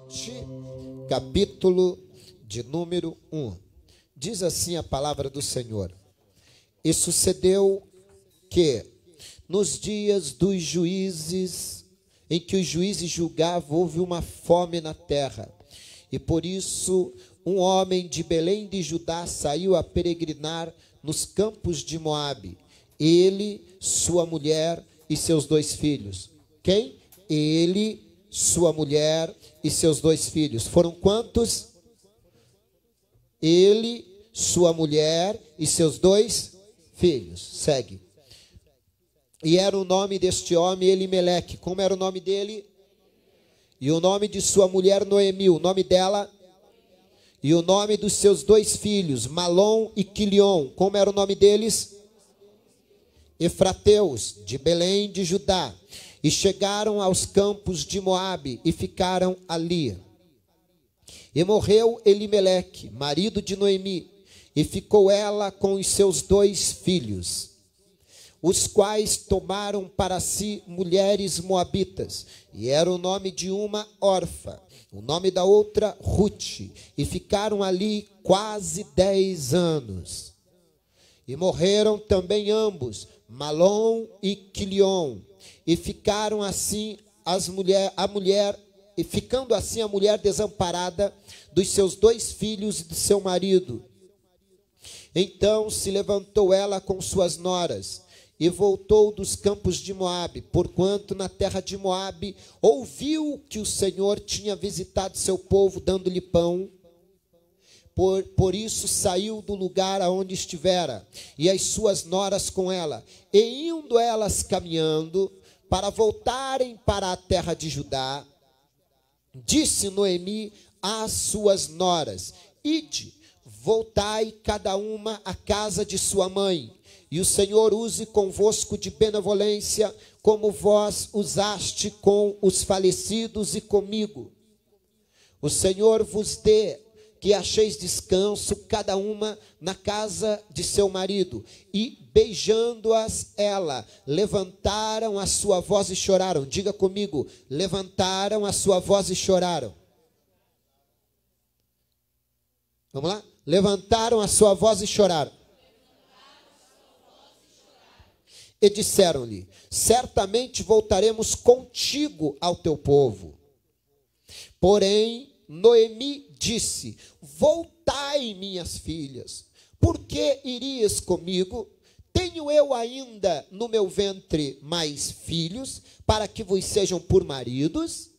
Ruth, capítulo de número 1. Diz assim a palavra do Senhor: E sucedeu que, nos dias dos juízes, em que os juízes julgavam, houve uma fome na terra. E por isso, um homem de Belém de Judá saiu a peregrinar nos campos de Moabe. Ele, sua mulher e seus 2 filhos. Quem? Ele, sua mulher e seus 2 filhos. Foram quantos? Ele, sua mulher e seus 2 filhos. Segue. E era o nome deste homem Elimeleque. Como era o nome dele? E o nome de sua mulher Noemi. O nome dela? E o nome dos seus 2 filhos, Malom e Quilion. Como era o nome deles? Efrateus, de Belém de Judá. E chegaram aos campos de Moabe e ficaram ali. E morreu Elimeleque, marido de Noemi, e ficou ela com os seus 2 filhos, os quais tomaram para si mulheres moabitas, e era o nome de uma órfã, o nome da outra Ruth, e ficaram ali quase 10 anos. E morreram também ambos, Malom e Quilion, e ficaram assim ficando assim a mulher desamparada dos seus 2 filhos e de seu marido. Então se levantou ela com suas noras e voltou dos campos de Moabe, porquanto na terra de Moabe ouviu que o Senhor tinha visitado seu povo, dando-lhe pão. Por isso saiu do lugar aonde estivera, e as suas noras com ela, e indo elas caminhando para voltarem para a terra de Judá, disse Noemi às suas noras: Ide, voltai cada uma à casa de sua mãe, e o Senhor use convosco de benevolência, como vós usaste com os falecidos e comigo. O Senhor vos dê que acheis descanso, cada uma na casa de seu marido. E beijando-as ela, levantaram a sua voz e choraram. Diga comigo: levantaram a sua voz e choraram. Vamos lá? Levantaram a sua voz e choraram. E disseram-lhe: certamente voltaremos contigo ao teu povo. Porém, Noemi disse: voltai, minhas filhas, por que irias comigo? Tenho eu ainda no meu ventre mais filhos, para que vos sejam por maridos?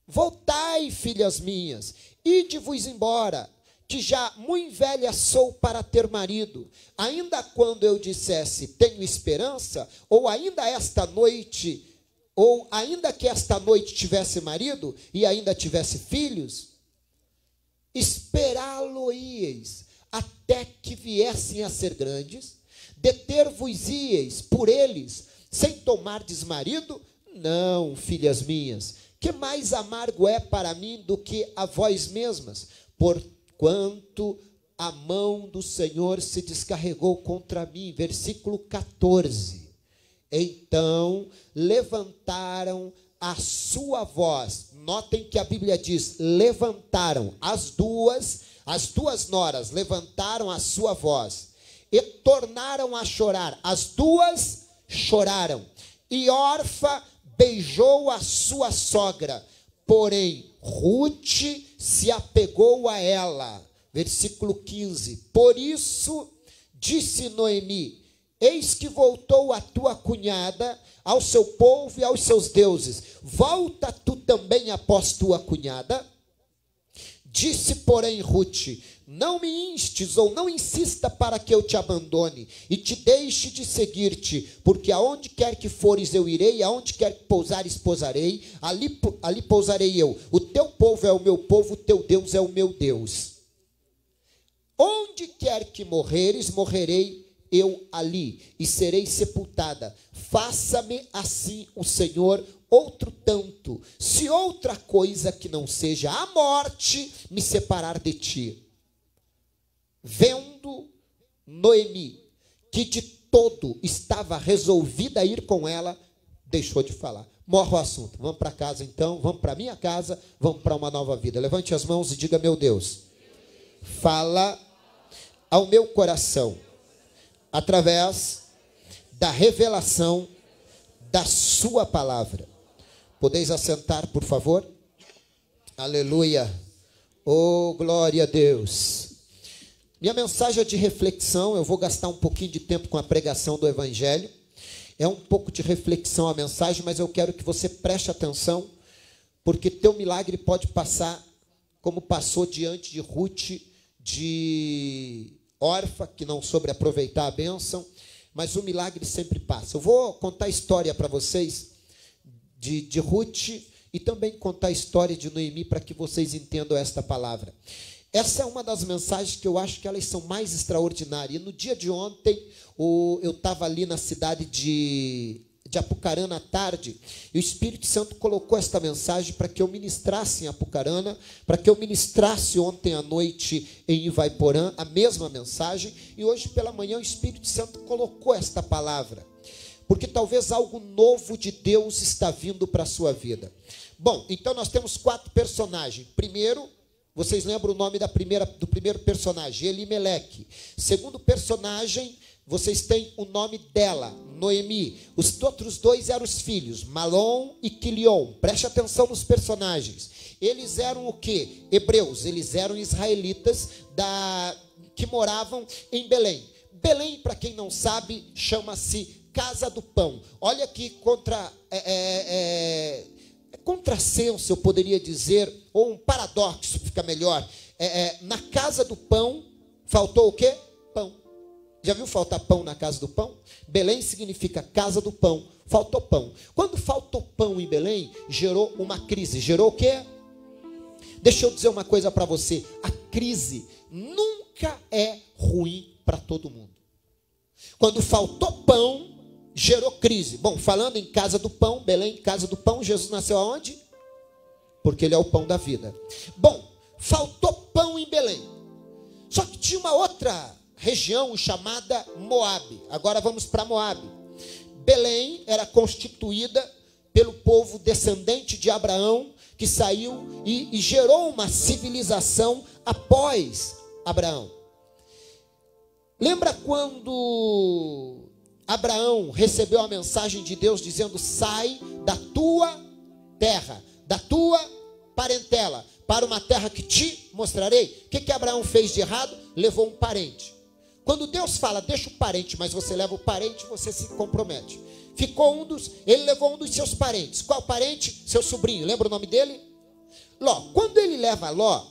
Voltai, filhas minhas, ide-vos embora, que já muito velha sou para ter marido. Ainda quando eu dissesse, tenho esperança, ou ainda que esta noite tivesse marido, e ainda tivesse filhos, esperá-lo-íeis até que viessem a ser grandes, deter-vos-íeis por eles, sem tomardes marido? Não, filhas minhas, que mais amargo é para mim do que a vós mesmas, porquanto a mão do Senhor se descarregou contra mim. Versículo 14. Então levantaram a sua voz. Notem que a Bíblia diz: levantaram. As duas noras levantaram a sua voz e tornaram a chorar. As duas choraram. E Orfa beijou a sua sogra, porém Ruth se apegou a ela. Versículo 15. Por isso disse Noemi: eis que voltou a tua cunhada ao seu povo e aos seus deuses. Volta tu também após tua cunhada? Disse, porém, Ruth: não me instes ou não insista para que eu te abandone e te deixe de seguir-te, porque aonde quer que fores eu irei, aonde quer que pousares pousarei, ali pousarei eu. O teu povo é o meu povo, o teu Deus é o meu Deus. Onde quer que morreres, morrerei eu ali, e serei sepultada. Faça-me assim o Senhor outro tanto, se outra coisa que não seja a morte me separar de ti. Vendo Noemi que de todo estava resolvida a ir com ela, deixou de falar. morre o assunto. Vamos para casa então, vamos para minha casa, vamos para uma nova vida. Levante as mãos e diga: meu Deus, fala ao meu coração através da revelação da sua palavra. Podeis assentar, por favor? Aleluia. Oh, glória a Deus. Minha mensagem é de reflexão. Eu vou gastar um pouquinho de tempo com a pregação do Evangelho. É um pouco de reflexão a mensagem, mas eu quero que você preste atenção, porque teu milagre pode passar como passou diante de Ruth, de Orfa, que não soube aproveitar a bênção, mas o milagre sempre passa. Eu vou contar a história para vocês de Ruth e também contar a história de Noemi para que vocês entendam esta palavra. Essa é uma das mensagens que eu acho que elas são mais extraordinárias. E no dia de ontem, eu estava ali na cidade de Apucarana à tarde, e o Espírito Santo colocou esta mensagem para que eu ministrasse em Apucarana, para que eu ministrasse ontem à noite em Ivaiporã, a mesma mensagem, e hoje pela manhã o Espírito Santo colocou esta palavra, porque talvez algo novo de Deus está vindo para a sua vida. Bom, então nós temos 4 personagens. Primeiro, vocês lembram o nome do primeiro personagem, Elimeleque. Segundo personagem, vocês têm o nome dela, Noemi. Os outros 2 eram os filhos, Malom e Quilion. Preste atenção nos personagens. Eles eram o quê? Hebreus. Eles eram israelitas que moravam em Belém. Belém, para quem não sabe, chama-se Casa do Pão. Olha que contrassenso, eu poderia dizer, ou um paradoxo, fica melhor. Na Casa do Pão, faltou o quê? Pão. Já viu faltar pão na Casa do Pão? Belém significa Casa do Pão. Faltou pão. Quando faltou pão em Belém, gerou uma crise. Gerou o quê? Deixa eu dizer uma coisa para você. A crise nunca é ruim para todo mundo. Quando faltou pão, gerou crise. Bom, falando em Casa do Pão, Belém, Casa do Pão, Jesus nasceu aonde? Porque ele é o pão da vida. Bom, faltou pão em Belém. Só que tinha uma outra região chamada Moabe. Agora vamos para Moabe. Belém era constituída pelo povo descendente de Abraão, que saiu e gerou uma civilização após Abraão. Lembra quando Abraão recebeu a mensagem de Deus dizendo: sai da tua terra, da tua parentela, para uma terra que te mostrarei? O que Abraão fez de errado? Levou um parente. Quando Deus fala, deixa o parente, mas você leva o parente, você se compromete. Ele levou um dos seus parentes. Qual parente? Seu sobrinho. Lembra o nome dele? Ló. Quando ele leva Ló,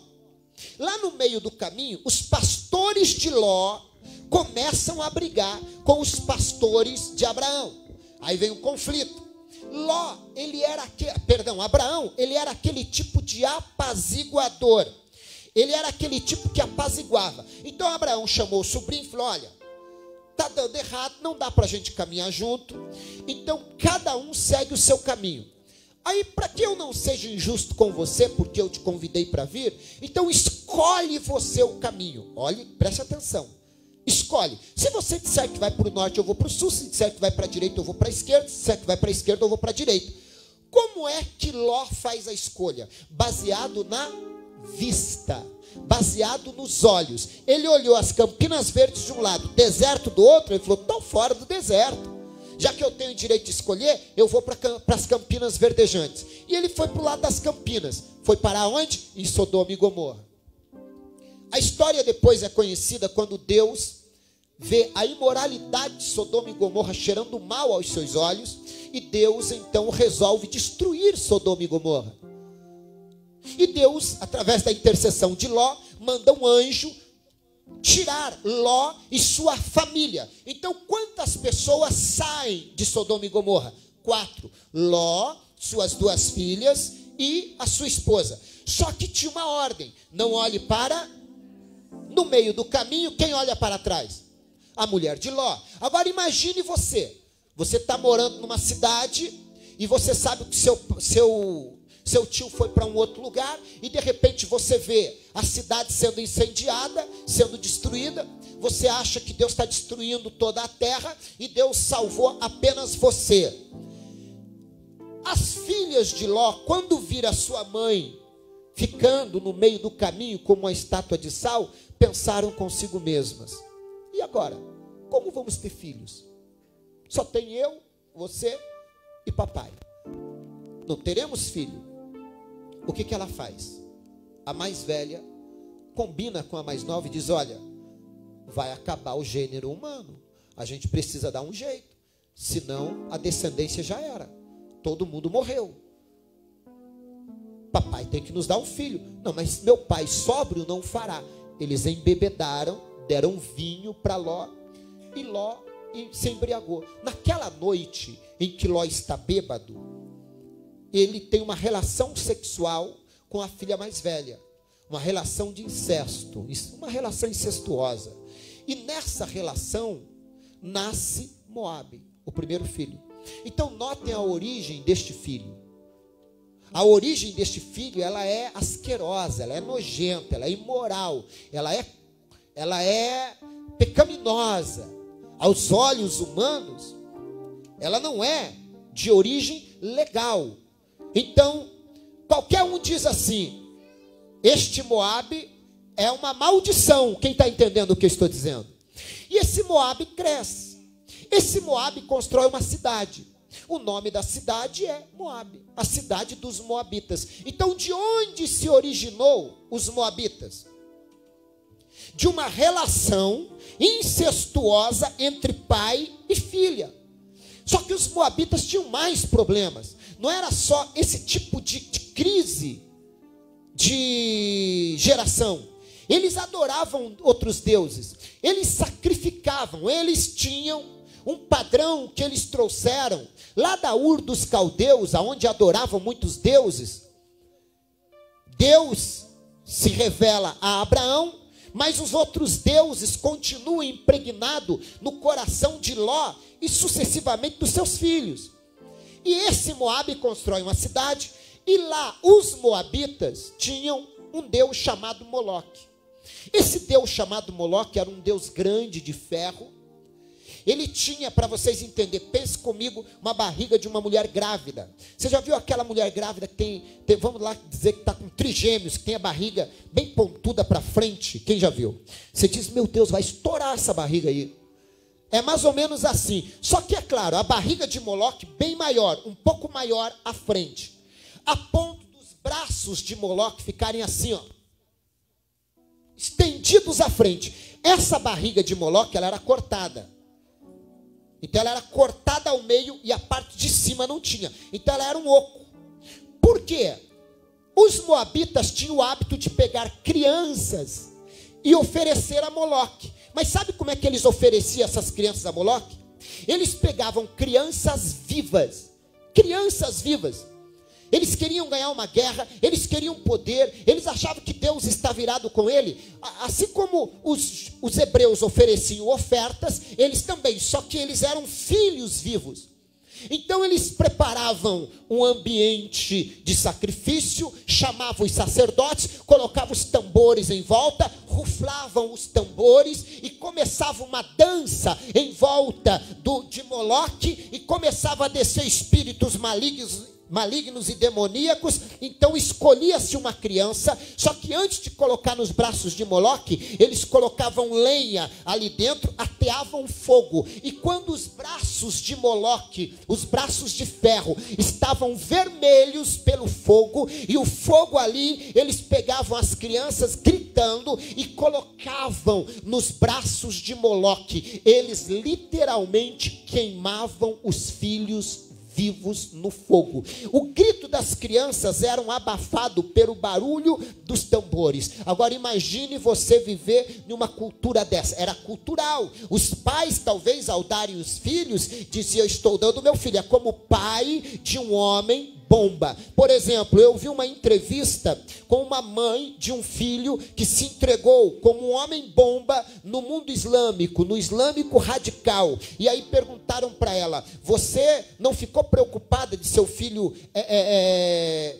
lá no meio do caminho, os pastores de Ló começam a brigar com os pastores de Abraão. Aí vem um conflito. Abraão, ele era aquele tipo de apaziguador. Ele era aquele tipo que apaziguava. Então Abraão chamou o sobrinho e falou: olha, está dando errado, não dá para a gente caminhar junto, então cada um segue o seu caminho. Aí, para que eu não seja injusto com você, porque eu te convidei para vir, então escolhe você o caminho. Olhe, preste atenção. Escolhe. Se você disser que vai para o norte, eu vou para o sul. Se disser que vai para a direita, eu vou para a esquerda. Se disser que vai para a esquerda, eu vou para a direita. Como é que Ló faz a escolha? Baseado na vista, baseado nos olhos. Ele olhou as Campinas Verdes de um lado, deserto do outro. Ele falou: estou fora do deserto. Já que eu tenho direito de escolher, eu vou para as Campinas Verdejantes. E ele foi para o lado das Campinas. Foi parar onde? Em Sodoma e Gomorra. A história depois é conhecida quando Deus vê a imoralidade de Sodoma e Gomorra cheirando mal aos seus olhos, e Deus então resolve destruir Sodoma e Gomorra. E Deus, através da intercessão de Ló, manda um anjo tirar Ló e sua família. Então, quantas pessoas saem de Sodoma e Gomorra? 4. Ló, suas 2 filhas e a sua esposa. Só que tinha uma ordem: não olhe para... No meio do caminho, quem olha para trás? A mulher de Ló. Agora imagine você está morando numa cidade e você sabe que seu tio foi para um outro lugar, e de repente você vê a cidade sendo incendiada, sendo destruída. Você acha que Deus está destruindo toda a terra e Deus salvou apenas você. As filhas de Ló, quando viram a sua mãe ficando no meio do caminho como uma estátua de sal, pensaram consigo mesmas: e agora? Como vamos ter filhos? Só tem eu, você e papai. Não teremos filho. O que ela faz? A mais velha combina com a mais nova e diz: olha, vai acabar o gênero humano. A gente precisa dar um jeito. Senão a descendência já era. Todo mundo morreu. Papai tem que nos dar um filho. Não, mas meu pai sóbrio não fará. Eles embebedaram, deram vinho para Ló. E Ló se embriagou. Naquela noite em que Ló está bêbado, ele tem uma relação sexual com a filha mais velha. Uma relação de incesto. Uma relação incestuosa. E nessa relação nasce Moabe, o primeiro filho. Então notem a origem deste filho. A origem deste filho, ela é asquerosa, ela é nojenta, ela é imoral, ela é pecaminosa. Aos olhos humanos, ela não é de origem legal. Então, qualquer um diz assim: este Moabe é uma maldição. Quem está entendendo o que eu estou dizendo? E esse Moabe cresce. Esse Moabe constrói uma cidade. O nome da cidade é Moabe, a cidade dos Moabitas. Então, de onde se originou os Moabitas? De uma relação incestuosa entre pai e filha. Só que os Moabitas tinham mais problemas. Não era só esse tipo de crise de geração. Eles adoravam outros deuses. Eles sacrificavam. Eles tinham um padrão que eles trouxeram lá da Ur dos Caldeus, aonde adoravam muitos deuses. Deus se revela a Abraão, mas os outros deuses continuam impregnados no coração de Ló e sucessivamente dos seus filhos. E esse Moabe constrói uma cidade, e lá os moabitas tinham um deus chamado Moloque. Esse deus chamado Moloque era um deus grande de ferro. Ele tinha, para vocês entenderem, pense comigo, uma barriga de uma mulher grávida. Você já viu aquela mulher grávida que tem vamos lá dizer que está com trigêmeos, que tem a barriga bem pontuda para frente? Quem já viu? Você diz: meu Deus, vai estourar essa barriga aí. É mais ou menos assim. Só que é claro, a barriga de Moloque bem maior, um pouco maior à frente. A ponto dos braços de Moloque ficarem assim, ó, estendidos à frente. Essa barriga de Moloque, ela era cortada. Então ela era cortada ao meio e a parte de cima não tinha. Então ela era um oco. Por quê? Os moabitas tinham o hábito de pegar crianças e oferecer a Moloque. Mas sabe como é que eles ofereciam essas crianças a Moloque? Eles pegavam crianças vivas. Crianças vivas. Eles queriam ganhar uma guerra, eles queriam poder, eles achavam que Deus está virado com ele. Assim como os hebreus ofereciam ofertas, eles também, só que eles eram filhos vivos. Então eles preparavam um ambiente de sacrifício, chamavam os sacerdotes, colocavam os tambores em volta, ruflavam os tambores e começava uma dança em volta de Moloque, e começava a descer espíritos malignos e demoníacos. Então escolhia-se uma criança, só que antes de colocar nos braços de Moloque, eles colocavam lenha ali dentro, ateavam fogo, e quando os braços de Moloque, os braços de ferro, estavam vermelhos pelo fogo, e o fogo ali, eles pegavam as crianças gritando e colocavam nos braços de Moloque. Eles literalmente queimavam os filhos vivos no fogo. O grito das crianças era abafado pelo barulho dos tambores. Agora imagine você viver numa cultura dessa. Era cultural. Os pais, talvez, ao darem os filhos, diziam: eu estou dando meu filho. É como o pai de um homem bomba. Por exemplo, eu vi uma entrevista com uma mãe de um filho que se entregou como um homem bomba no mundo islâmico, no islâmico radical. E aí perguntaram para ela: você não ficou preocupada de seu filho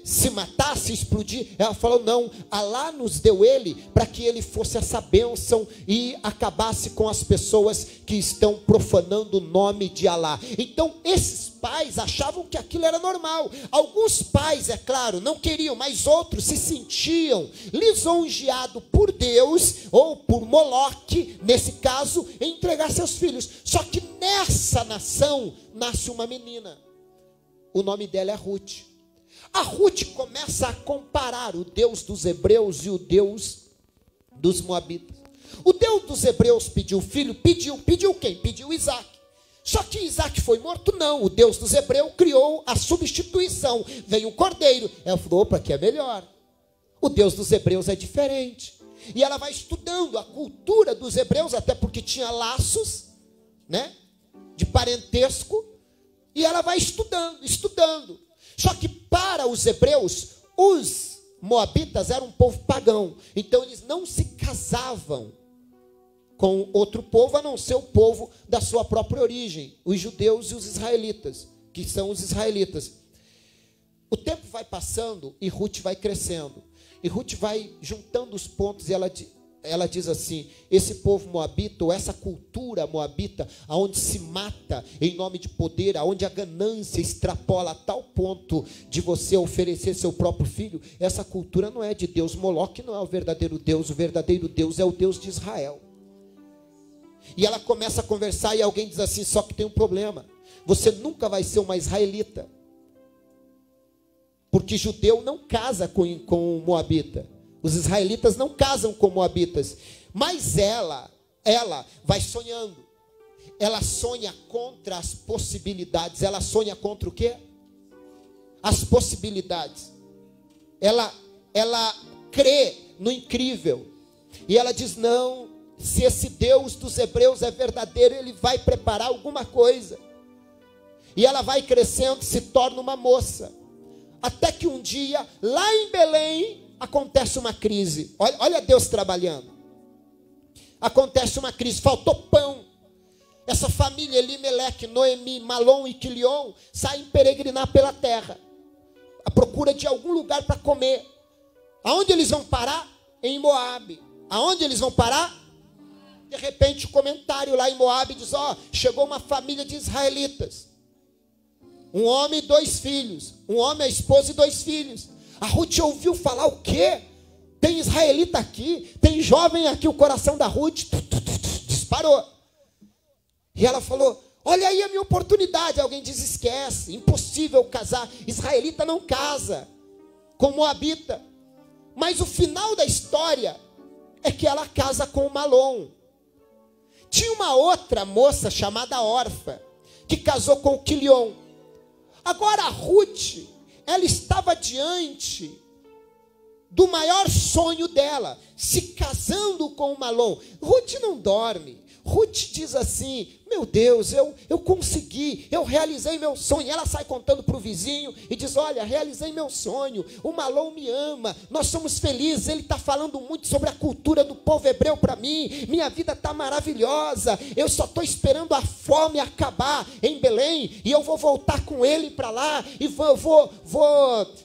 se matar, se explodir? Ela falou: não, Alá nos deu ele para que ele fosse essa bênção e acabasse com as pessoas que estão profanando o nome de Alá. Então esses pais achavam que aquilo era normal. Alguns pais, é claro, não queriam, mas outros se sentiam lisonjeados por Deus ou por Moloque, nesse caso, em entregar seus filhos. Só que nessa nação nasce uma menina. O nome dela é Ruth. A Ruth começa a comparar o Deus dos hebreus e o Deus dos moabitas. O Deus dos hebreus pediu filho, pediu quem? Pediu Isaac. Só que Isaac foi morto? Não, o Deus dos hebreus criou a substituição. Veio um cordeiro. Ela falou: opa, que é melhor. O Deus dos hebreus é diferente. E ela vai estudando a cultura dos hebreus, até porque tinha laços, né, de parentesco. E ela vai estudando. Só que para os hebreus, os moabitas eram um povo pagão. Então eles não se casavam com outro povo, a não ser o povo da sua própria origem, os judeus e os israelitas, que são os israelitas. O tempo vai passando e Ruth vai crescendo. E Ruth vai juntando os pontos e ela diz assim: esse povo moabita, ou essa cultura moabita, aonde se mata em nome de poder, aonde a ganância extrapola a tal ponto de você oferecer seu próprio filho, essa cultura não é de Deus. Moloque não é o verdadeiro Deus é o Deus de Israel. E ela começa a conversar e alguém diz assim: só que tem um problema, você nunca vai ser uma israelita, porque judeu não casa com moabita, os israelitas não casam com moabitas. Mas ela vai sonhando, ela sonha contra as possibilidades. Ela sonha contra o quê? As possibilidades. Ela crê no incrível, e ela diz: não, se esse Deus dos hebreus é verdadeiro, ele vai preparar alguma coisa. E ela vai crescendo, se torna uma moça, até que um dia, lá em Belém, acontece uma crise. Olha Deus trabalhando. Acontece uma crise, faltou pão. Essa família, Elimeleque, Noemi, Malom e Quilion, saem peregrinar pela terra, à procura de algum lugar para comer. Aonde eles vão parar? Em Moabe. Aonde eles vão parar? De repente o comentário lá em Moabe diz: chegou uma família de israelitas, um homem e 2 filhos, um homem, a esposa e 2 filhos. A Ruth ouviu falar: o quê? Tem israelita aqui, tem jovem aqui. O coração da Ruth disparou. E ela falou: olha aí a minha oportunidade. Alguém diz: esquece, impossível casar, israelita não casa com moabita. Mas o final da história é que ela casa com o Malom. Tinha uma outra moça chamada Orfa, que casou com o Quilion. Agora a Ruth, ela estava diante do maior sonho dela, se casando com o Malom. Ruth não dorme. Ruth diz assim: meu Deus, eu consegui, eu realizei meu sonho. Ela sai contando para o vizinho e diz: olha, realizei meu sonho, o Malom me ama, nós somos felizes. Ele está falando muito sobre a cultura do povo hebreu para mim, minha vida está maravilhosa, eu só estou esperando a fome acabar em Belém, e eu vou voltar com ele para lá, e vou,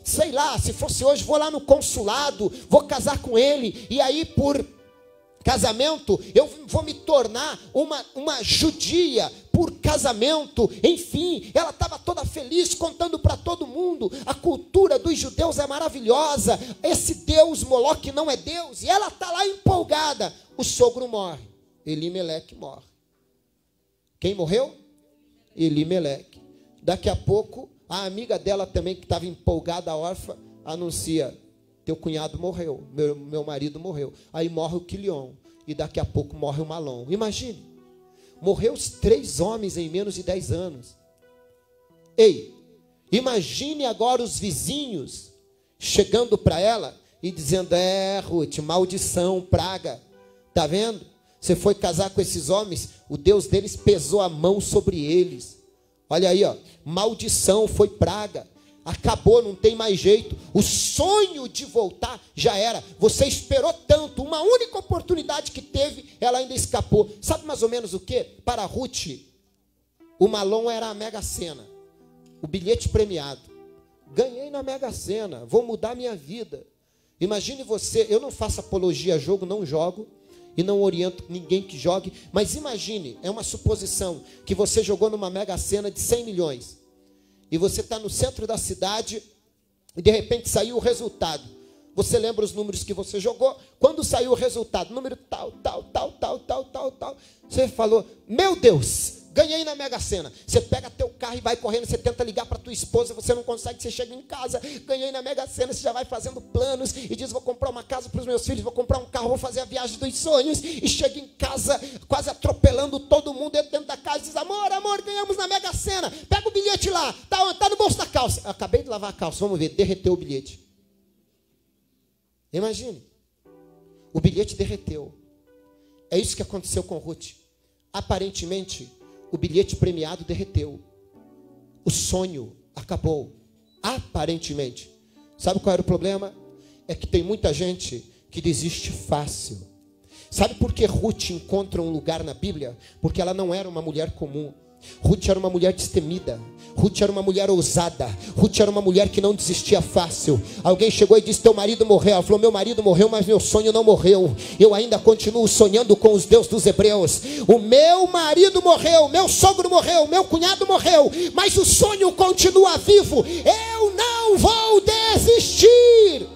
sei lá, se fosse hoje, vou lá no consulado, vou casar com ele, e aí por casamento, eu vou me tornar uma judia por casamento. Enfim, ela estava toda feliz, contando para todo mundo: a cultura dos judeus é maravilhosa, esse Deus Moloque não é Deus. E ela está lá empolgada. O sogro morre, Elimeleque morre. Quem morreu? Elimeleque. Daqui a pouco, a amiga dela também, que estava empolgada, a órfã, anuncia: teu cunhado morreu, meu marido morreu. Aí morre o Quilion, e daqui a pouco morre o Malom. Imagine, morreu os 3 homens em menos de 10 anos. Ei, imagine agora os vizinhos chegando para ela e dizendo: Ruth, maldição, praga, tá vendo? Você foi casar com esses homens, o Deus deles pesou a mão sobre eles. Olha aí, maldição, foi praga. acabou, não tem mais jeito. O sonho de voltar já era. Você esperou tanto, uma única oportunidade que teve, ela ainda escapou. Sabe mais ou menos o que? Para Ruth, o Malom era a Mega Sena, o bilhete premiado. Ganhei na Mega Sena, vou mudar minha vida. Imagine você, eu não faço apologia a jogo, não jogo, e não oriento ninguém que jogue, mas imagine, é uma suposição, que você jogou numa Mega Sena de 100 milhões, e você está no centro da cidade, e de repente saiu o resultado. Você lembra os números que você jogou? Quando saiu o resultado, número tal, você falou, meu Deus, ganhei na Mega Sena. Você pega teu carro e vai correndo, você tenta ligar para tua esposa, você não consegue, você chega em casa, ganhei na Mega Sena, você já vai fazendo planos e diz, vou comprar uma casa para os meus filhos, vou comprar um carro, vou fazer a viagem dos sonhos, e chega em casa, quase atropelando todo mundo dentro da casa, e diz, amor, ganhamos na Mega Sena, pega o bilhete lá, tá no bolso da calça. Acabei de lavar a calça, vamos ver, derreteu o bilhete. Imagine, o bilhete derreteu. É isso que aconteceu com Ruth. Aparentemente, o bilhete premiado derreteu. O sonho acabou. Aparentemente. Sabe qual era o problema? É que tem muita gente que desiste fácil. Sabe por que Ruth encontra um lugar na Bíblia? Porque ela não era uma mulher comum. Ruth era uma mulher destemida. Ruth era uma mulher ousada. Ruth era uma mulher que não desistia fácil. Alguém chegou e disse, teu marido morreu. Ela falou, meu marido morreu, mas meu sonho não morreu. Eu ainda continuo sonhando com os deuses dos hebreus. O meu marido morreu, meu sogro morreu, meu cunhado morreu, mas o sonho continua vivo. Eu não vou desistir.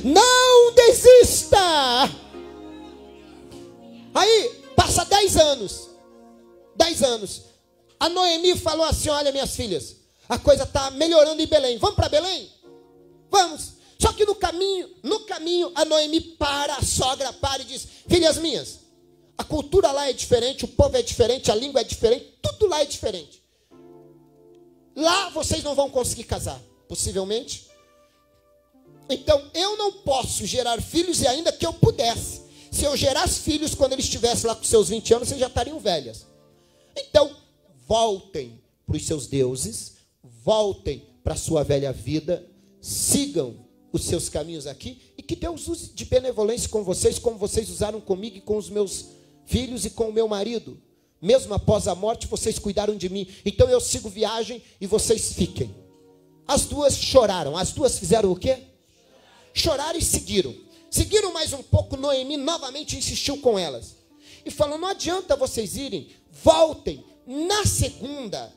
Não desista. Aí, passa 10 anos. 10 anos. A Noemi falou assim, olha minhas filhas, a coisa está melhorando em Belém. Vamos para Belém? Vamos. Só que no caminho, a Noemi para, a sogra para e diz, filhas minhas, a cultura lá é diferente, o povo é diferente, a língua é diferente, tudo lá é diferente. Lá vocês não vão conseguir casar, possivelmente. Então, eu não posso gerar filhos, e ainda que eu pudesse, se eu gerasse filhos quando eles estivessem lá com seus 20 anos, vocês já estariam velhas. Então, voltem para os seus deuses, voltem para a sua velha vida, sigam os seus caminhos aqui, e que Deus use de benevolência com vocês, como vocês usaram comigo e com os meus filhos e com o meu marido. Mesmo após a morte, vocês cuidaram de mim. Então eu sigo viagem e vocês fiquem. As duas choraram. As duas fizeram o quê? Choraram e seguiram. Seguiram mais um pouco. Noemi novamente insistiu com elas e falou, não adianta vocês irem, voltem. Na segunda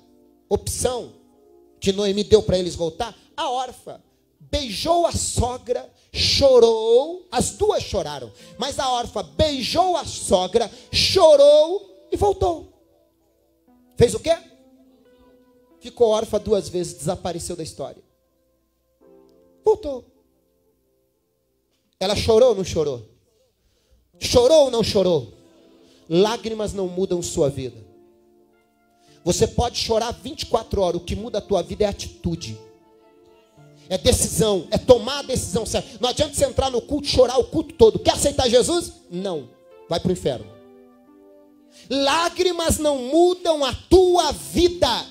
opção que Noemi deu para eles voltar, a órfã beijou a sogra, chorou, as duas choraram, mas a órfã beijou a sogra, chorou e voltou. Fez o quê? Ficou órfã 2 vezes, desapareceu da história. Voltou. Ela chorou ou não chorou? Chorou ou não chorou? Lágrimas não mudam sua vida. Você pode chorar 24 horas, o que muda a tua vida é atitude. É decisão, é tomar a decisão certa. Não adianta você entrar no culto e chorar o culto todo. Quer aceitar Jesus? Não, vai para o inferno. Lágrimas não mudam a tua vida.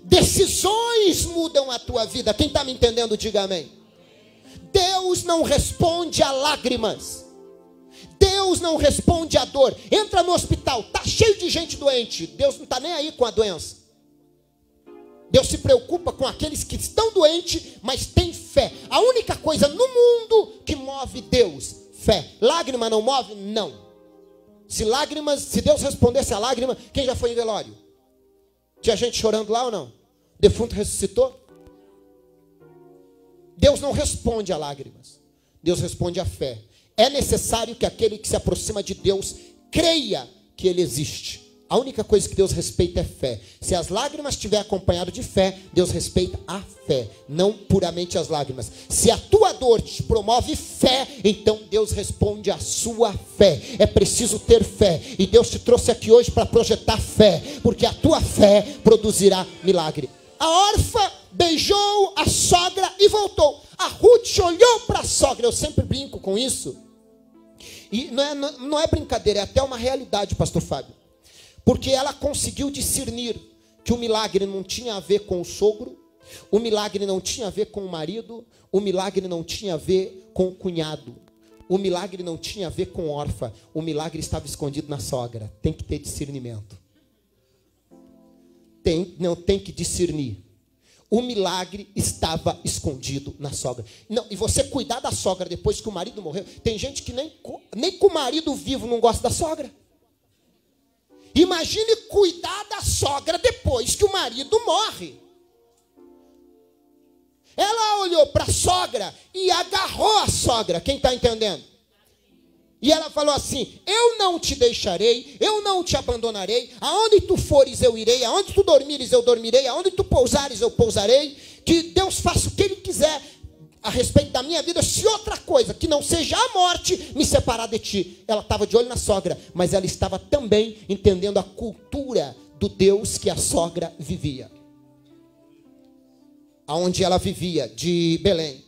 Decisões mudam a tua vida. Quem está me entendendo, diga amém. Deus não responde a lágrimas. Deus não responde à dor. Entra no hospital, está cheio de gente doente. Deus não está nem aí com a doença. Deus se preocupa com aqueles que estão doentes, mas têm fé. A única coisa no mundo que move Deus, fé. Lágrima não move? Não. Se Deus respondesse a lágrima, quem já foi em velório? Tinha gente chorando lá ou não? Defunto ressuscitou? Deus não responde a lágrimas. Deus responde a fé. É necessário que aquele que se aproxima de Deus creia que Ele existe. A única coisa que Deus respeita é fé. Se as lágrimas estiver acompanhado de fé, Deus respeita a fé, não puramente as lágrimas. Se a tua dor te promove fé, então Deus responde a sua fé. É preciso ter fé. E Deus te trouxe aqui hoje para projetar fé, porque a tua fé produzirá milagre. A órfã beijou a sogra e voltou. A Ruth olhou para a sogra. Eu sempre brinco com isso. E não é brincadeira, é até uma realidade, pastor Fábio. Porque ela conseguiu discernir que o milagre não tinha a ver com o sogro, o milagre não tinha a ver com o marido, o milagre não tinha a ver com o cunhado, o milagre não tinha a ver com órfã, o milagre estava escondido na sogra. Tem que ter discernimento. Tem que discernir. O milagre estava escondido na sogra. Não, e você cuidar da sogra depois que o marido morreu. Tem gente que nem com o marido vivo não gosta da sogra. Imagine cuidar da sogra depois que o marido morre. Ela olhou para a sogra e agarrou a sogra. Quem está entendendo? E ela falou assim: eu não te deixarei, eu não te abandonarei, aonde tu fores eu irei, aonde tu dormires eu dormirei, aonde tu pousares eu pousarei, que Deus faça o que Ele quiser a respeito da minha vida, se outra coisa que não seja a morte me separar de ti. Ela estava de olho na sogra, mas ela estava também entendendo a cultura do Deus que a sogra vivia. Aonde ela vivia, de Belém.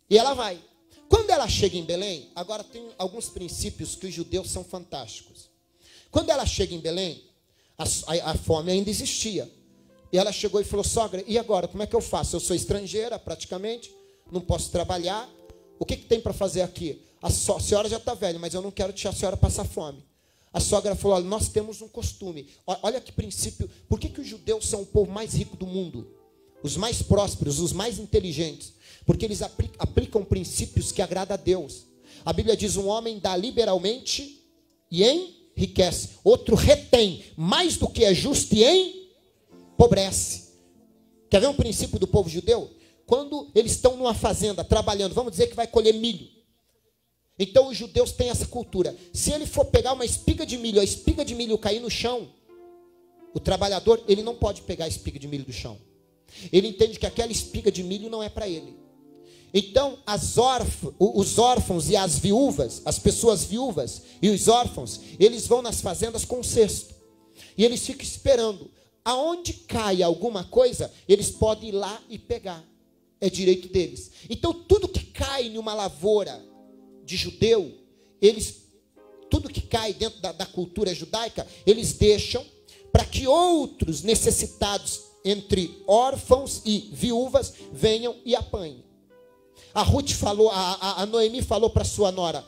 E ela vai. Quando ela chega em Belém, agora tem alguns princípios que os judeus são fantásticos. Quando ela chega em Belém, a fome ainda existia. E ela chegou e falou: sogra, e agora, como é que eu faço? Eu sou estrangeira praticamente, não posso trabalhar. O que tem para fazer aqui? A senhora já está velha, mas eu não quero deixar a senhora passar fome. A sogra falou: olha, nós temos um costume. Olha que princípio. Por que os judeus são o povo mais rico do mundo? Os mais prósperos, os mais inteligentes. Porque eles aplicam princípios que agradam a Deus. A Bíblia diz: um homem dá liberalmente e enriquece. Outro retém mais do que é justo e empobrece. Quer ver um princípio do povo judeu? Quando eles estão numa fazenda trabalhando, vamos dizer que vai colher milho. Então os judeus têm essa cultura. Se ele for pegar uma espiga de milho, a espiga de milho cair no chão, o trabalhador, ele não pode pegar a espiga de milho do chão. Ele entende que aquela espiga de milho não é para ele. Então, os órfãos e as viúvas, as pessoas viúvas e os órfãos, eles vão nas fazendas com um cesto. E eles ficam esperando. Aonde cai alguma coisa, eles podem ir lá e pegar. É direito deles. Então, tudo que cai numa lavoura de judeu, tudo que cai dentro da cultura judaica, eles deixam para que outros necessitados, entre órfãos e viúvas, venham e apanhem. A Ruth falou, a Noemi falou para sua nora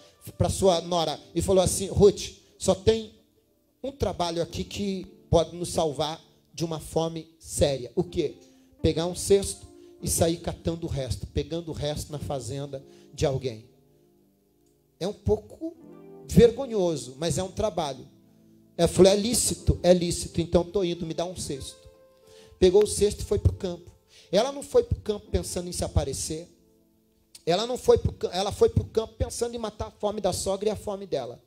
e falou assim: Ruth, só tem um trabalho aqui que pode nos salvar de uma fome séria. O quê? Pegar um cesto e sair catando o resto, pegando o resto na fazenda de alguém. É um pouco vergonhoso, mas é um trabalho. Ela falou: é lícito, então estou indo, me dá um cesto. Pegou o cesto e foi para o campo. Ela não foi para o campo pensando em se aparecer. Ela foi para o campo pensando em matar a fome da sogra e a fome dela.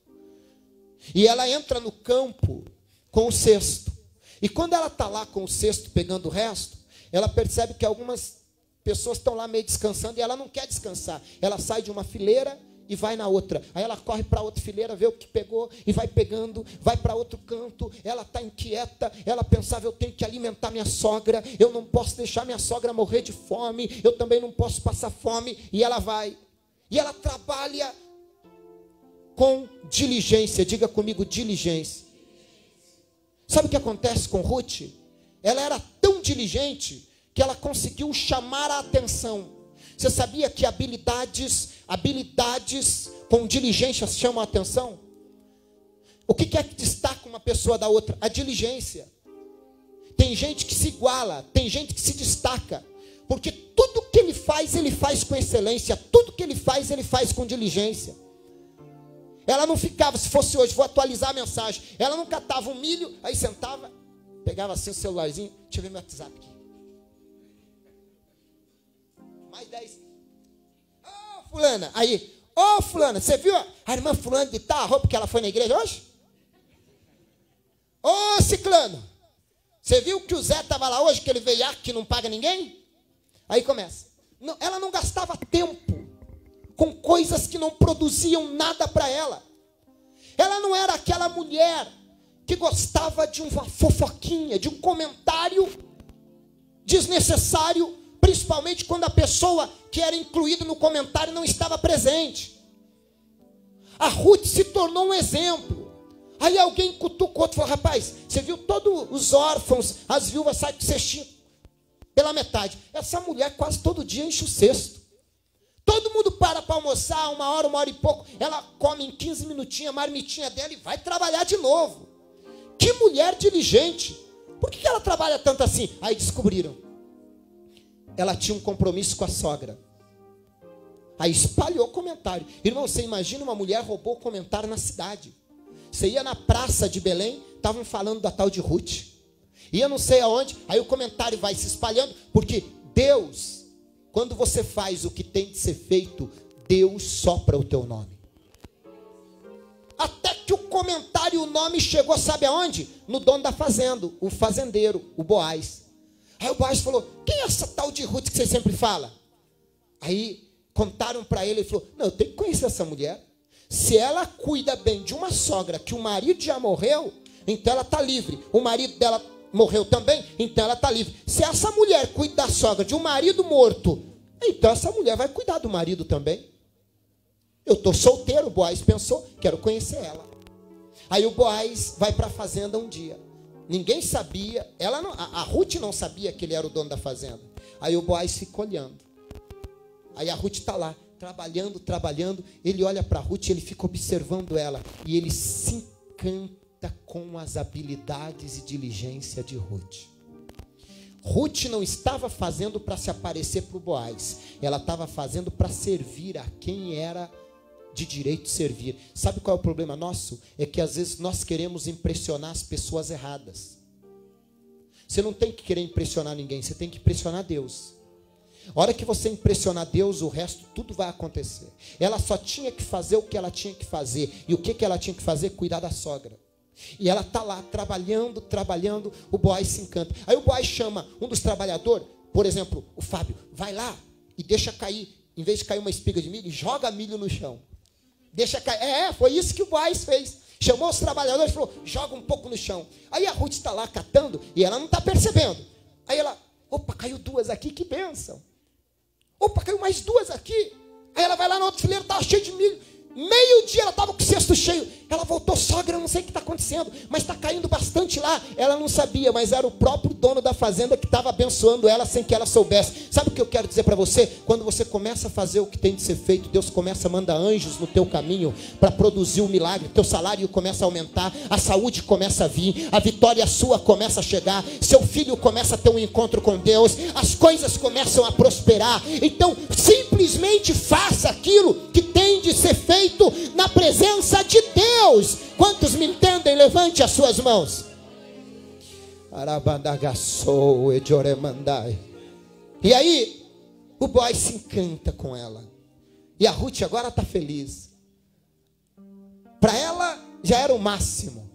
E ela entra no campo com o cesto. E quando ela está lá com o cesto pegando o resto, ela percebe que algumas pessoas estão lá meio descansando e ela não quer descansar. Ela sai de uma fileira e vai na outra. Aí ela corre para outra fileira, vê o que pegou e vai pegando, vai para outro canto. Ela está inquieta, ela pensava: eu tenho que alimentar minha sogra, eu não posso deixar minha sogra morrer de fome, eu também não posso passar fome. E ela vai, e ela trabalha com diligência. Diga comigo: diligência. Sabe o que acontece com Ruth? Ela era tão diligente que ela conseguiu chamar a atenção. Você sabia que habilidades com diligência chamam a atenção? O que é que destaca uma pessoa da outra? A diligência. Tem gente que se iguala, tem gente que se destaca, porque tudo que ele faz com excelência, tudo que ele faz com diligência. Ela não ficava, se fosse hoje, vou atualizar a mensagem, ela não catava um milho, aí sentava, pegava assim o celularzinho, deixa eu ver meu WhatsApp aqui. Mais 10. Ô, fulana, aí, ô, fulana, você viu a irmã fulana de tal, a roupa que ela foi na igreja hoje? Ô, ciclano, você viu que o Zé estava lá hoje, que ele veio que não paga ninguém? Aí começa. Não, ela não gastava tempo com coisas que não produziam nada para ela. Ela não era aquela mulher que gostava de uma fofoquinha, de um comentário desnecessário, principalmente quando a pessoa que era incluída no comentário não estava presente. A Ruth se tornou um exemplo. Aí alguém cutuca o outro e fala: rapaz, você viu todos os órfãos, as viúvas saem com cestinho pela metade. Essa mulher quase todo dia enche o cesto. Todo mundo para almoçar, 1 hora e pouco. Ela come em 15 minutinhos a marmitinha dela e vai trabalhar de novo. Que mulher diligente. Por que ela trabalha tanto assim? Aí descobriram. Ela tinha um compromisso com a sogra. Aí espalhou comentário. Irmão, você imagina uma mulher roubou comentário na cidade. Você ia na praça de Belém, estavam falando da tal de Ruth. Ia não sei aonde, aí o comentário vai se espalhando, porque Deus, quando você faz o que tem de ser feito, Deus sopra o teu nome. Até que o comentário, o nome chegou, sabe aonde? No dono da fazenda, o fazendeiro, o Boaz. Aí o Boaz falou: quem é essa tal de Ruth que você sempre fala? Aí contaram para ele, ele falou: não, eu tenho que conhecer essa mulher. Se ela cuida bem de uma sogra que o marido já morreu, então ela está livre. O marido dela morreu também, então ela está livre. Se essa mulher cuida da sogra de um marido morto, então essa mulher vai cuidar do marido também. Eu estou solteiro, o Boaz pensou, quero conhecer ela. Aí o Boaz vai para a fazenda um dia. Ninguém sabia, a Ruth não sabia que ele era o dono da fazenda. Aí o Boaz fica olhando. Aí a Ruth está lá, trabalhando, ele olha para Ruth, ele fica observando ela, e ele se encanta com as habilidades e diligência de Ruth. Ruth não estava fazendo para se aparecer para o Boaz, ela estava fazendo para servir a quem era de direito servir. Sabe qual é o problema nosso? É que às vezes nós queremos impressionar as pessoas erradas. Você não tem que querer impressionar ninguém, você tem que impressionar Deus. A hora que você impressionar Deus, o resto tudo vai acontecer. Ela só tinha que fazer o que ela tinha que fazer. E o que ela tinha que fazer? Cuidar da sogra. E ela está lá trabalhando, o Boaz se encanta. Aí o Boaz chama um dos trabalhadores, por exemplo, o Fábio, vai lá e deixa cair, em vez de cair uma espiga de milho, joga milho no chão. Deixa cair. Foi isso que o Boaz fez. Chamou os trabalhadores e falou: joga um pouco no chão. Aí a Ruth está lá catando e ela não está percebendo. Aí ela: opa, caiu 2 aqui, que bênção. Opa, caiu mais 2 aqui. Aí ela vai lá no outro fileiro, estava cheio de milho. Meio-dia ela estava com o cesto cheio. Ela voltou: sogra, eu não sei o que está acontecendo, mas está caindo bastante lá. Ela não sabia, mas era o próprio dono da fazenda que estava abençoando ela sem que ela soubesse. Sabe o que eu quero dizer para você? Quando você começa a fazer o que tem de ser feito, Deus começa a mandar anjos no teu caminho para produzir o milagre. Teu salário começa a aumentar, a saúde começa a vir, a vitória sua começa a chegar, seu filho começa a ter um encontro com Deus, as coisas começam a prosperar. Então simplesmente faça aquilo que tem de ser feito na presença de Deus. Quantos me entendem? Levante as suas mãos. E aí o Boaz se encanta com ela. E a Ruth agora está feliz. Para ela já era o máximo.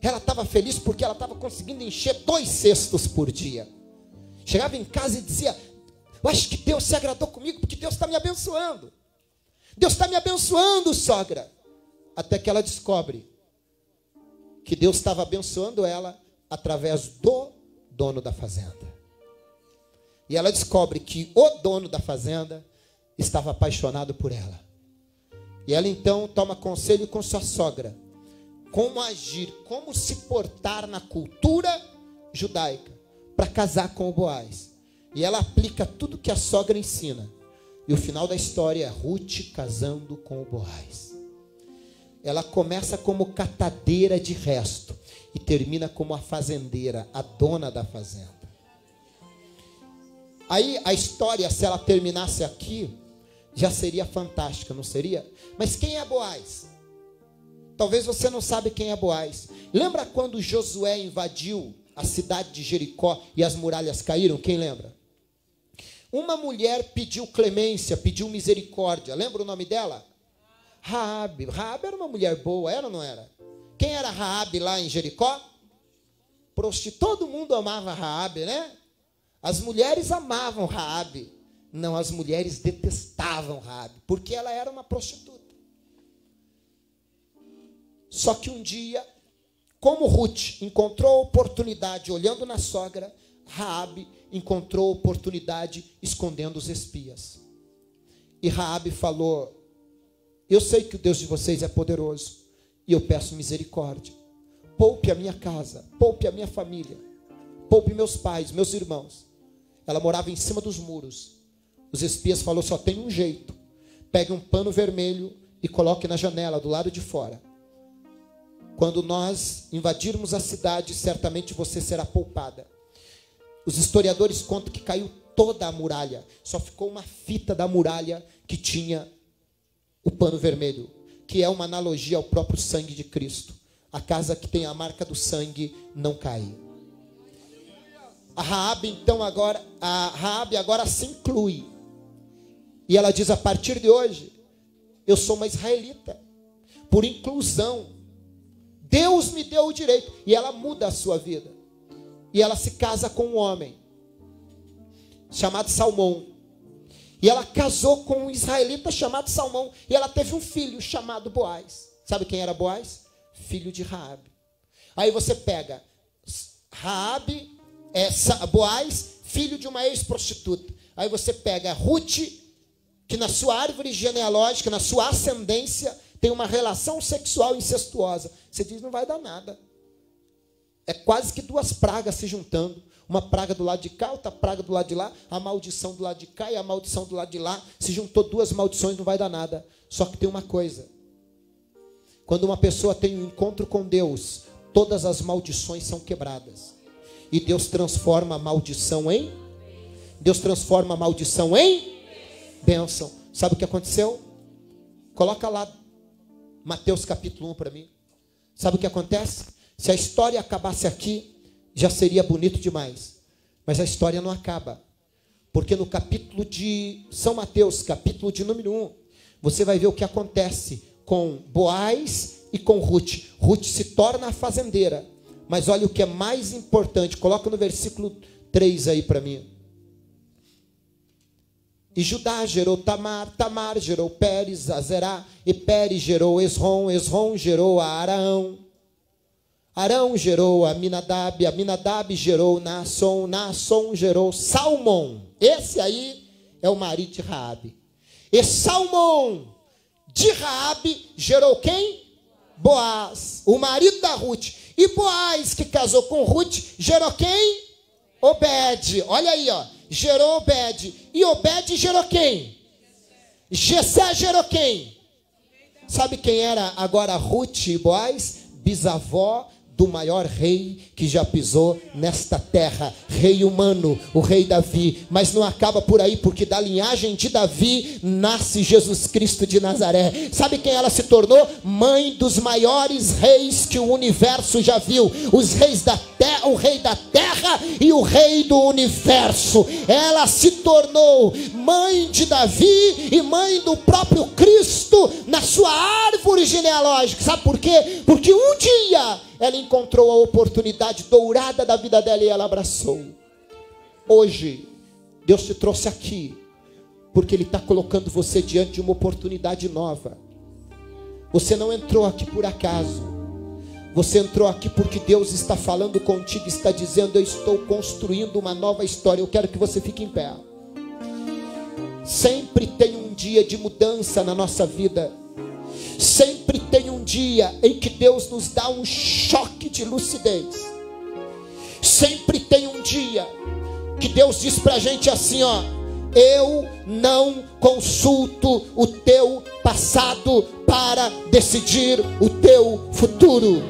Ela estava feliz porque ela estava conseguindo encher 2 cestos por dia. Chegava em casa e dizia: eu acho que Deus se agradou comigo, porque Deus está me abençoando. Deus está me abençoando, sogra. Até que ela descobre que Deus estava abençoando ela através do dono da fazenda. E ela descobre que o dono da fazenda estava apaixonado por ela. E ela então toma conselho com sua sogra. Como agir, como se portar na cultura judaica para casar com o Boaz. E ela aplica tudo que a sogra ensina. E o final da história é Ruth casando com o Boaz. Ela começa como catadeira de resto e termina como a fazendeira, a dona da fazenda. Aí a história, se ela terminasse aqui, já seria fantástica, não seria? Mas quem é Boaz? Talvez você não sabe quem é Boaz. Lembra quando Josué invadiu a cidade de Jericó e as muralhas caíram? Quem lembra? Uma mulher pediu clemência, pediu misericórdia. Lembra o nome dela? Raabe. Raabe era uma mulher boa, era ou não era? Quem era Raabe lá em Jericó? Todo mundo amava Raabe, né? As mulheres amavam Raabe. Não, as mulheres detestavam Raabe, porque ela era uma prostituta. Só que um dia, como Ruth encontrou a oportunidade olhando na sogra, Raabe encontrou oportunidade escondendo os espias. E Raabe falou: eu sei que o Deus de vocês é poderoso, e eu peço misericórdia. poupe a minha casa, poupe a minha família, poupe meus pais, meus irmãos. Ela morava em cima dos muros. Os espias falaram, só tem um jeito. Pegue um pano vermelho e coloque na janela, do lado de fora. Quando nós invadirmos a cidade, certamente você será poupada. Os historiadores contam que caiu toda a muralha. Só ficou uma fita da muralha que tinha o pano vermelho, que é uma analogia ao próprio sangue de Cristo. A casa que tem a marca do sangue não cai. A Raabe agora se inclui. E ela diz, a partir de hoje, eu sou uma israelita. Por inclusão. Deus me deu o direito. E ela muda a sua vida. E ela se casa com um homem chamado Salmão. E ela casou com um israelita chamado Salmão. E ela teve um filho chamado Boaz. Sabe quem era Boaz? Filho de Raabe. Aí você pega Boaz, filho de uma ex-prostituta. Aí você pega Ruth, que na sua árvore genealógica, na sua ascendência, tem uma relação sexual incestuosa. Você diz, não vai dar nada. É quase que duas pragas se juntando. Uma praga do lado de cá, outra praga do lado de lá. A maldição do lado de cá e a maldição do lado de lá. Se juntou duas maldições, não vai dar nada. Só que tem uma coisa. Quando uma pessoa tem um encontro com Deus, todas as maldições são quebradas. E Deus transforma a maldição em? Deus transforma a maldição em bênção. Sabe o que aconteceu? Coloca lá Mateus capítulo 1 para mim. Sabe o que acontece? Se a história acabasse aqui, já seria bonito demais. Mas a história não acaba. Porque no capítulo de São Mateus, capítulo de número 1, você vai ver o que acontece com Boaz e com Ruth. Ruth se torna a fazendeira. Mas olha o que é mais importante. Coloca no versículo 3 aí para mim. E Judá gerou Tamar, Tamar gerou Pérez, Azerá, e Pérez gerou Esrom, Esrom gerou a Araão, Arão gerou a Aminadab, Aminadab gerou Naasson, Naasson gerou Salmão. Esse aí é o marido de Raabe. E Salmão de Raabe gerou quem? Boaz, o marido da Ruth. E Boaz, que casou com Ruth, gerou quem? Obed. Olha aí, ó. Gerou Obed. E Obed gerou quem? Jessé gerou quem? Sabe quem era agora Ruth e Boaz? Bisavó do maior rei que já pisou nesta terra, rei humano, o rei Davi. Mas não acaba por aí, porque da linhagem de Davi nasce Jesus Cristo de Nazaré. Sabe quem ela se tornou? Mãe dos maiores reis que o universo já viu, os reis da terra, o rei da terra e o rei do universo. Ela se tornou mãe de Davi e mãe do próprio Cristo na sua árvore genealógica. Sabe por quê? Porque um dia ela encontrou a oportunidade dourada da vida dela e ela abraçou. Hoje, Deus te trouxe aqui, porque Ele está colocando você diante de uma oportunidade nova. Você não entrou aqui por acaso. Você entrou aqui porque Deus está falando contigo, está dizendo, eu estou construindo uma nova história. Eu quero que você fique em pé. Sempre tem um dia de mudança na nossa vida. Sempre tem um dia em que Deus nos dá um choque de lucidez. Sempre tem um dia que Deus diz pra gente assim, ó: eu não consulto o teu passado para decidir o teu futuro.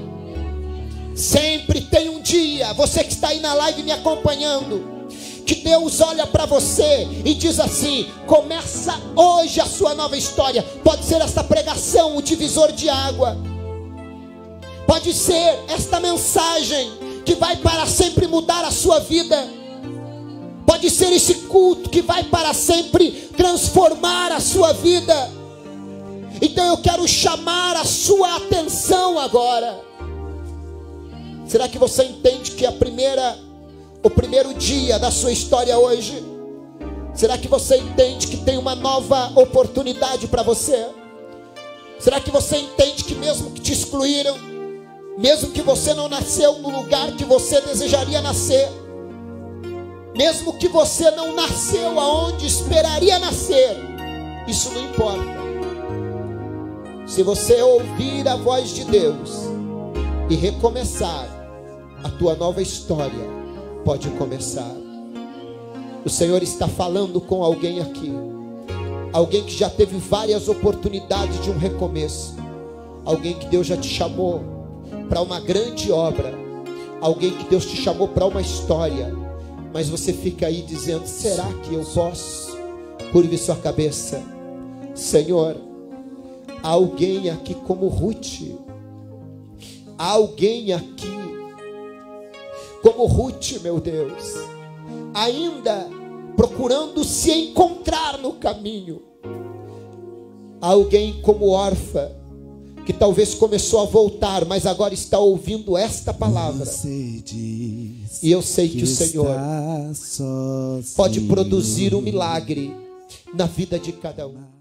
Sempre tem um dia, você que está aí na live me acompanhando, que Deus olha para você e diz assim: começa hoje a sua nova história. Pode ser esta pregação, o divisor de água. Pode ser esta mensagem que vai para sempre mudar a sua vida. Pode ser esse culto que vai para sempre transformar a sua vida. Então eu quero chamar a sua atenção agora. Será que você entende que o primeiro dia da sua história hoje? Será que você entende que tem uma nova oportunidade para você? Será que você entende que mesmo que te excluíram, mesmo que você não nasceu no lugar que você desejaria nascer, mesmo que você não nasceu aonde esperaria nascer, isso não importa. Se você ouvir a voz de Deus, e recomeçar, a tua nova história pode começar. O Senhor está falando com alguém aqui, alguém que já teve várias oportunidades de um recomeço, alguém que Deus já te chamou para uma grande obra, alguém que Deus te chamou para uma história, mas você fica aí dizendo: será que eu posso? Curve sua cabeça. Senhor, há alguém aqui como Ruth, há alguém aqui como Ruth, meu Deus, ainda procurando se encontrar no caminho. Há alguém como Orfa, que talvez começou a voltar, mas agora está ouvindo esta palavra. E eu sei que o Senhor pode produzir um milagre na vida de cada um.